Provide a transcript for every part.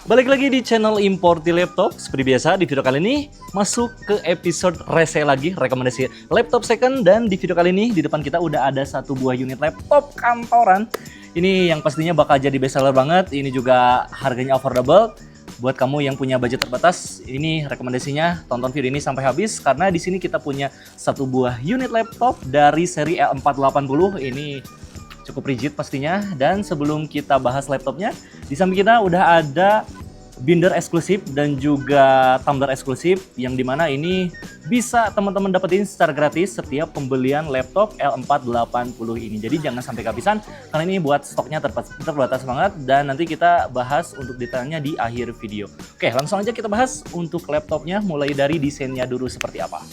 Balik lagi di channel Importi Laptop. Seperti biasa di video kali ini masuk ke episode rese lagi, rekomendasi laptop second. Dan di video kali ini di depan kita udah ada satu buah unit laptop kantoran. Ini yang pastinya bakal jadi bestseller banget. Ini juga harganya affordable. Buat kamu yang punya budget terbatas, ini rekomendasinya tonton video ini sampai habis karena di sini kita punya satu buah unit laptop dari seri L480. Ini cukup rigid pastinya. Dan sebelum kita bahas laptopnya, di samping kita udah ada binder eksklusif dan juga tumbler eksklusif yang dimana ini bisa teman-teman dapetin secara gratis setiap pembelian laptop L480 ini. Jadi jangan sampai kehabisan karena ini buat stoknya terbatas banget dan nanti kita bahas untuk detailnya di akhir video. Oke, langsung aja kita bahas untuk laptopnya mulai dari desainnya dulu seperti apa.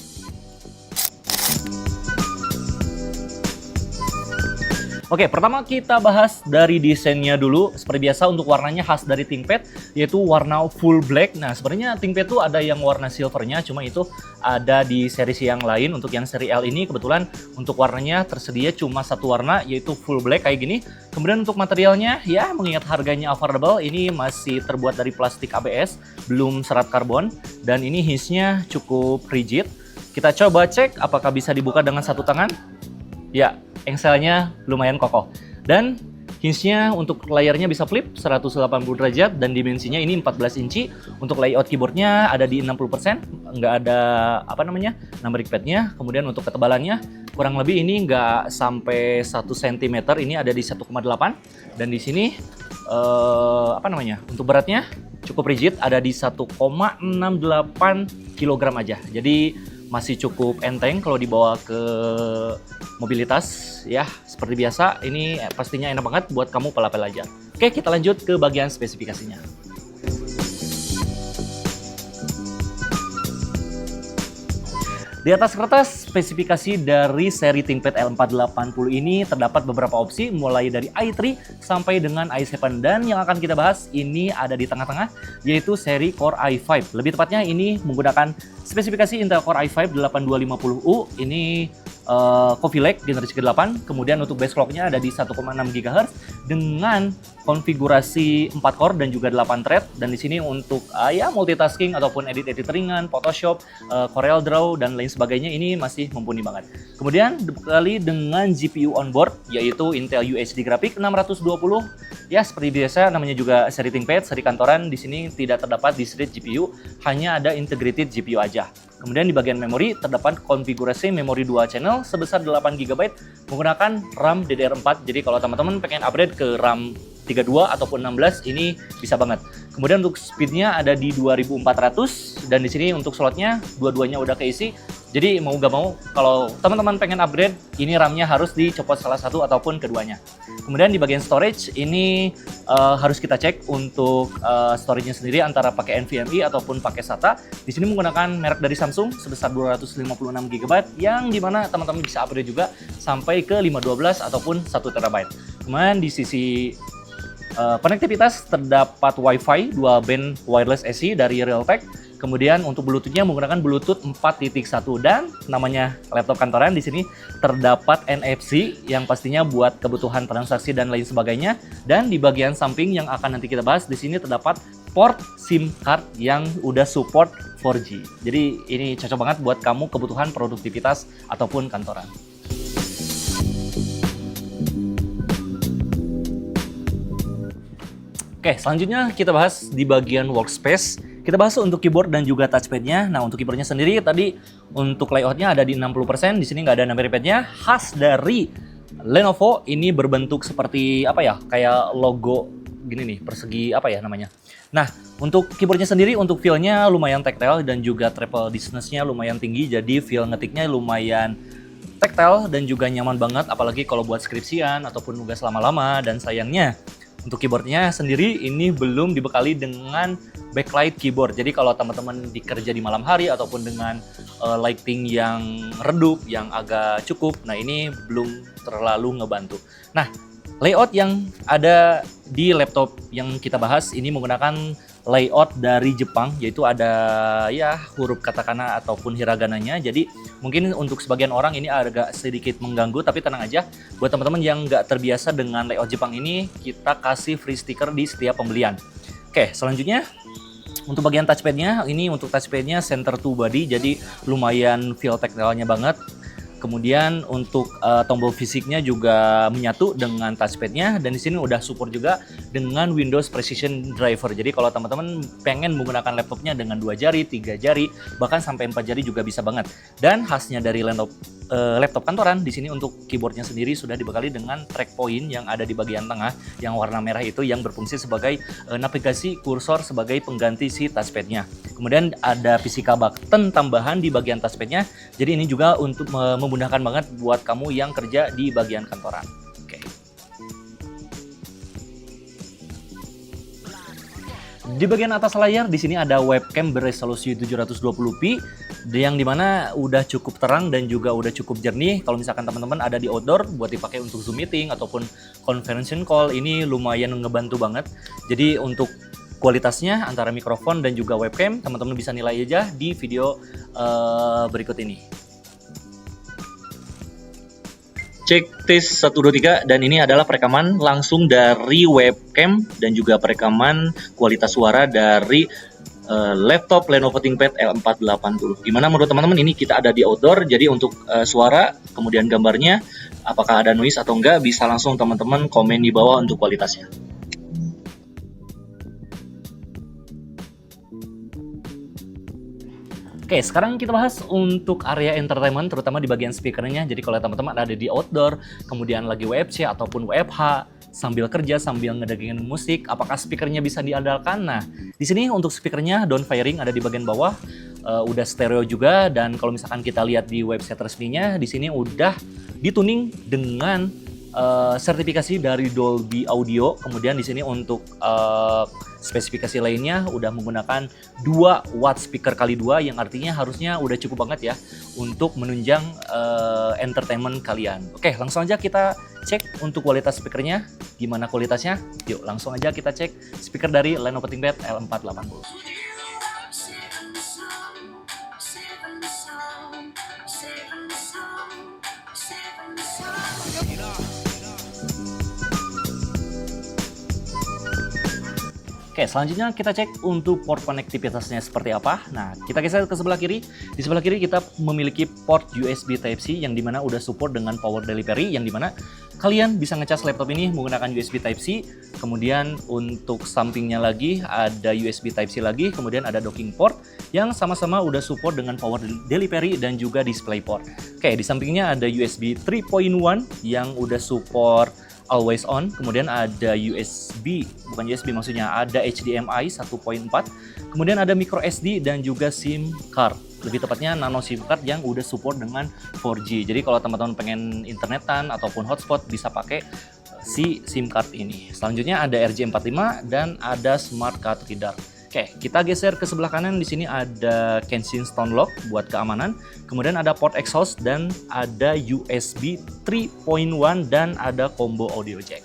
Oke, pertama kita bahas dari desainnya dulu. Seperti biasa untuk warnanya khas dari ThinkPad, yaitu warna full black. Nah, sebenarnya ThinkPad tuh ada yang warna silvernya, cuma itu ada di seri yang lain. Untuk yang seri L ini kebetulan untuk warnanya tersedia cuma satu warna, yaitu full black kayak gini. Kemudian untuk materialnya, ya mengingat harganya affordable, ini masih terbuat dari plastik ABS, belum serat karbon. Dan ini hinge-nya cukup rigid. Kita coba cek apakah bisa dibuka dengan satu tangan. Ya, engselnya lumayan kokoh. Dan hinge-nya untuk layarnya bisa flip 180 derajat dan dimensinya ini 14 inci. Untuk layout keyboardnya ada di 60%, nggak ada numeric pad-nya. Kemudian untuk ketebalannya kurang lebih ini nggak sampai 1 cm, ini ada di 1,8. Dan di sini untuk beratnya cukup rigid, ada di 1,68 kg aja. Jadi masih cukup enteng kalau dibawa ke mobilitas ya. Seperti biasa ini pastinya enak banget buat kamu pelapel aja. Oke, kita lanjut ke bagian spesifikasinya. Di atas kertas spesifikasi dari seri ThinkPad L480 ini terdapat beberapa opsi mulai dari i3 sampai dengan i7, dan yang akan kita bahas ini ada di tengah-tengah yaitu seri Core i5. Lebih tepatnya ini menggunakan spesifikasi Intel Core i5 8250U. Ini Coffee Lake generasi ke-8. Kemudian untuk base clock-nya ada di 1,6 GHz dengan konfigurasi 4 core dan juga 8 thread. Dan di sini untuk multitasking ataupun edit-edit ringan, Photoshop, Corel Draw dan lain sebagainya ini masih mumpuni banget. Kemudian dibekali dengan GPU onboard yaitu Intel UHD Graphics 620. Ya, seperti biasa namanya juga seri ThinkPad, seri kantoran. Di sini tidak terdapat discrete GPU, hanya ada integrated GPU aja. Kemudian di bagian memori terdapat konfigurasi memori 2 channel sebesar 8 GB menggunakan RAM DDR4. Jadi kalau teman-teman pengen upgrade ke RAM 32 ataupun 16 ini bisa banget. Kemudian untuk speednya ada di 2400 dan di sini untuk slotnya dua-duanya udah keisi. Jadi mau gak mau kalau teman-teman pengen upgrade ini RAM-nya harus dicopot salah satu ataupun keduanya. Kemudian di bagian storage ini harus kita cek untuk storage-nya sendiri antara pakai NVMe ataupun pakai SATA. Di sini menggunakan merek dari Samsung sebesar 256 GB yang dimana teman-teman bisa upgrade juga sampai ke 512 ataupun 1 TB. Kemudian di sisi konektivitas terdapat Wi-Fi 2 band wireless AC dari Realtek. Kemudian untuk Bluetooth-nya menggunakan Bluetooth 4.1 dan namanya laptop kantoran di sini terdapat NFC yang pastinya buat kebutuhan transaksi dan lain sebagainya. Dan di bagian samping yang akan nanti kita bahas di sini terdapat port SIM card yang udah support 4G. Jadi ini cocok banget buat kamu kebutuhan produktivitas ataupun kantoran. Oke, selanjutnya kita bahas di bagian workspace. Kita bahas untuk keyboard dan juga touchpad-nya. Nah, untuk keyboardnya sendiri tadi untuk layout-nya ada di 60%. Di sini nggak ada numeric pad-nya. Khas dari Lenovo ini berbentuk seperti kayak logo gini nih, persegi namanya. Nah, untuk keyboardnya sendiri untuk feel-nya lumayan tactile dan juga travel distance-nya lumayan tinggi. Jadi feel ngetiknya lumayan tactile dan juga nyaman banget apalagi kalau buat skripsian ataupun nugas lama-lama. Dan sayangnya untuk keyboardnya sendiri ini belum dibekali dengan backlight keyboard. Jadi kalau teman-teman dikerja di malam hari ataupun dengan lighting yang redup, yang agak cukup, nah ini belum terlalu ngebantu. Nah, layout yang ada di laptop yang kita bahas ini menggunakan layout dari Jepang, yaitu ada ya huruf katakana ataupun hiragananya. Jadi mungkin untuk sebagian orang ini agak sedikit mengganggu, tapi tenang aja, buat teman-teman yang nggak terbiasa dengan layout Jepang ini, kita kasih free stiker di setiap pembelian. Oke, selanjutnya untuk bagian touchpadnya, ini untuk touchpadnya center to body, jadi lumayan feel tactile-nya banget. Kemudian untuk tombol fisiknya juga menyatu dengan touchpadnya, dan di sini udah support juga dengan Windows Precision Driver. Jadi kalau teman-teman pengen menggunakan laptopnya dengan 2 jari, 3 jari, bahkan sampai 4 jari juga bisa banget. Dan khasnya dari laptop kantoran, di sini untuk keyboardnya sendiri sudah dibekali dengan track point yang ada di bagian tengah yang warna merah itu, yang berfungsi sebagai navigasi kursor sebagai pengganti si touchpadnya. Kemudian ada physical button tambahan di bagian touchpadnya, jadi ini juga untuk memudahkan banget buat kamu yang kerja di bagian kantoran. Oke. Di bagian atas layar di sini ada webcam beresolusi 720p yang dimana udah cukup terang dan juga udah cukup jernih. Kalau misalkan teman-teman ada di outdoor buat dipakai untuk Zoom meeting ataupun conference call, ini lumayan ngebantu banget. Jadi untuk kualitasnya antara mikrofon dan juga webcam, teman-teman bisa nilai aja di video berikut ini. Cek tes 1, 2, 3, dan ini adalah perekaman langsung dari webcam dan juga perekaman kualitas suara dari laptop Lenovo ThinkPad L480. Gimana menurut teman-teman? Ini kita ada di outdoor, jadi untuk suara, kemudian gambarnya, apakah ada noise atau enggak, bisa langsung teman-teman komen di bawah untuk kualitasnya. Oke, sekarang kita bahas untuk area entertainment, terutama di bagian speakernya. Jadi kalau teman-teman ada di outdoor, kemudian lagi WFC ataupun WFH, sambil kerja, sambil ngedengin musik, apakah speakernya bisa diandalkan? Nah, di sini untuk speakernya down firing ada di bagian bawah, udah stereo juga, dan kalau misalkan kita lihat di website resminya, di sini udah dituning dengan sertifikasi dari Dolby Audio. Kemudian di sini untuk spesifikasi lainnya udah menggunakan 2 watt speaker kali 2, yang artinya harusnya udah cukup banget ya untuk menunjang entertainment kalian. Oke, langsung aja kita cek untuk kualitas speakernya. Gimana kualitasnya? Yuk langsung aja kita cek speaker dari Lenovo ThinkPad L480. Oke, selanjutnya kita cek untuk port konektivitasnya seperti apa. Nah, kita geser ke sebelah kiri. Di sebelah kiri kita memiliki port USB Type-C yang dimana udah support dengan power delivery, yang dimana kalian bisa ngecas laptop ini menggunakan USB Type-C. Kemudian untuk sampingnya lagi ada USB Type-C lagi, kemudian ada docking port yang sama-sama udah support dengan power delivery dan juga display port. Oke, di sampingnya ada USB 3.1 yang udah support always on, kemudian ada bukan USB maksudnya, ada HDMI 1.4, kemudian ada micro SD dan juga SIM card, lebih tepatnya nano SIM card yang udah support dengan 4G. Jadi kalau teman-teman pengen internetan ataupun hotspot bisa pakai si SIM card ini. Selanjutnya ada RJ45 dan ada smart card reader. Oke, kita geser ke sebelah kanan. Di sini ada Kenshin Stone Lock buat keamanan. Kemudian ada port exhaust dan ada USB 3.1 dan ada combo audio jack.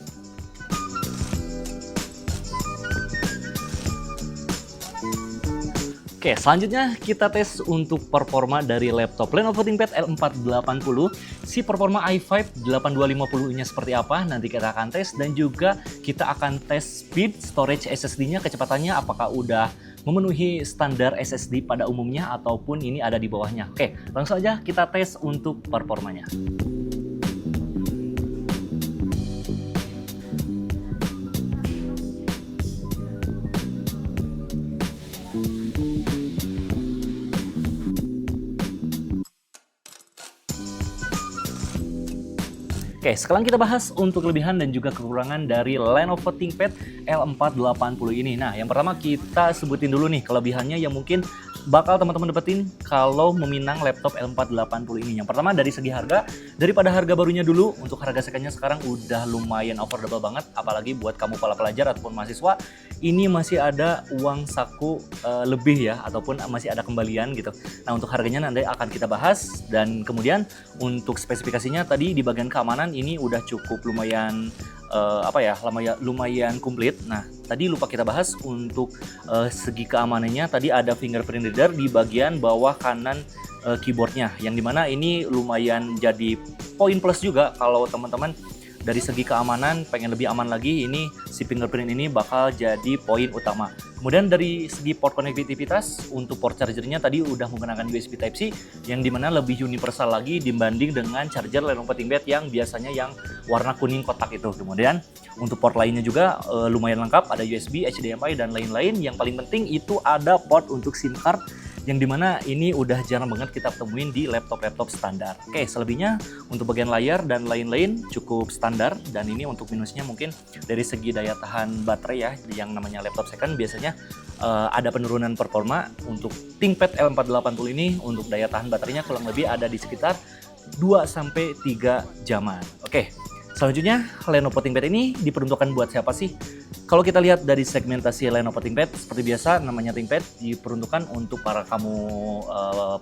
Oke, selanjutnya kita tes untuk performa dari laptop Lenovo ThinkPad L480. Si performa i5 8250-nya seperti apa, nanti kita akan tes, dan juga kita akan tes speed storage SSD-nya, kecepatannya apakah udah memenuhi standar SSD pada umumnya ataupun ini ada di bawahnya. Oke, langsung aja kita tes untuk performanya. Oke, sekarang kita bahas untuk kelebihan dan juga kekurangan dari Lenovo ThinkPad L480 ini. Nah, yang pertama kita sebutin dulu nih kelebihannya yang mungkin bakal teman-teman dapetin kalau meminang laptop L480 ini. Yang pertama dari segi harga, daripada harga barunya dulu, untuk harga secondnya sekarang udah lumayan affordable banget, apalagi buat kamu para pelajar ataupun mahasiswa, ini masih ada uang saku lebih ya, ataupun masih ada kembalian gitu. Nah, untuk harganya nanti akan kita bahas, dan kemudian untuk spesifikasinya tadi di bagian keamanan ini udah cukup lumayan lumayan komplit. Nah, tadi lupa kita bahas untuk segi keamanannya. Tadi ada fingerprint reader di bagian bawah kanan keyboardnya, yang dimana ini lumayan jadi poin plus juga kalau teman-teman dari segi keamanan pengen lebih aman lagi, ini si fingerprint ini bakal jadi poin utama. Kemudian dari segi port konektivitas, untuk port chargernya tadi udah menggunakan USB Type-C yang dimana lebih universal lagi dibanding dengan charger Lenovo ThinkPad yang biasanya yang warna kuning kotak itu. Kemudian untuk port lainnya juga lumayan lengkap, ada USB, HDMI, dan lain-lain. Yang paling penting itu ada port untuk SIM card, yang dimana ini udah jarang banget kita temuin di laptop-laptop standar. Oke, selebihnya untuk bagian layar dan lain-lain cukup standar, dan ini untuk minusnya mungkin dari segi daya tahan baterai ya, yang namanya laptop second biasanya ada penurunan performa. Untuk ThinkPad L480 ini untuk daya tahan baterainya kurang lebih ada di sekitar 2-3 jaman. Oke, selanjutnya Lenovo ThinkPad ini diperuntukkan buat siapa sih? Kalau kita lihat dari segmentasi Lenovo ThinkPad, seperti biasa namanya ThinkPad diperuntukkan untuk para kamu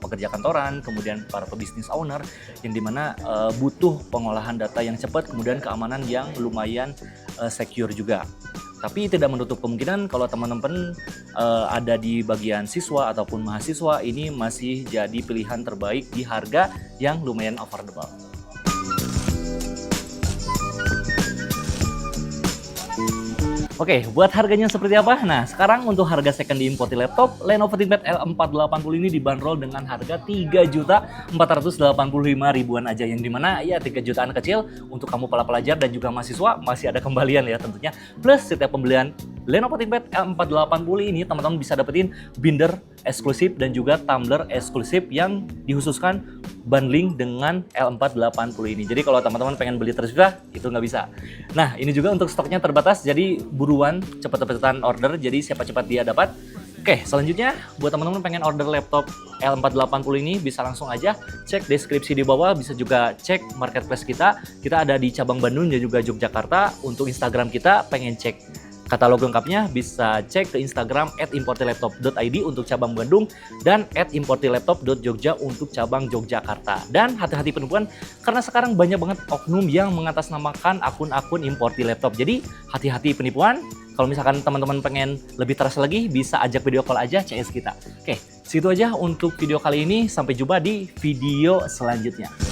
pekerja kantoran, kemudian para pebisnis owner, yang dimana butuh pengolahan data yang cepat, kemudian keamanan yang lumayan secure juga. Tapi tidak menutup kemungkinan kalau teman-teman ada di bagian siswa ataupun mahasiswa, ini masih jadi pilihan terbaik di harga yang lumayan affordable. Oke, buat harganya seperti apa? Nah, sekarang untuk harga second di imported laptop, Lenovo ThinkPad L480 ini dibanderol dengan harga 3.485.000-an aja, yang dimana ya 3 jutaan kecil untuk kamu para pelajar dan juga mahasiswa masih ada kembalian ya tentunya. Plus setiap pembelian Lenovo ThinkPad L480 ini teman-teman bisa dapetin binder eksklusif dan juga tumbler eksklusif yang dikhususkan bundling dengan L480 ini. Jadi kalau teman-teman pengen beli terpisah itu nggak bisa. Nah, ini juga untuk stoknya terbatas, jadi buruan cepet-cepetan order, jadi siapa cepat dia dapat. Oke, selanjutnya buat teman-teman pengen order laptop L480 ini bisa langsung aja cek deskripsi di bawah, bisa juga cek marketplace kita. Kita ada di cabang Bandung dan juga Yogyakarta. Untuk Instagram kita pengen cek katalog lengkapnya bisa cek ke Instagram @importilaptop.id untuk cabang Bandung dan @importilaptop.jogja untuk cabang Yogyakarta. Dan hati-hati penipuan, karena sekarang banyak banget oknum yang mengatasnamakan akun-akun Importi Laptop. Jadi hati-hati penipuan. Kalau misalkan teman-teman pengen lebih terasa lagi, bisa ajak video call aja CS kita. Oke, segitu aja untuk video kali ini. Sampai jumpa di video selanjutnya.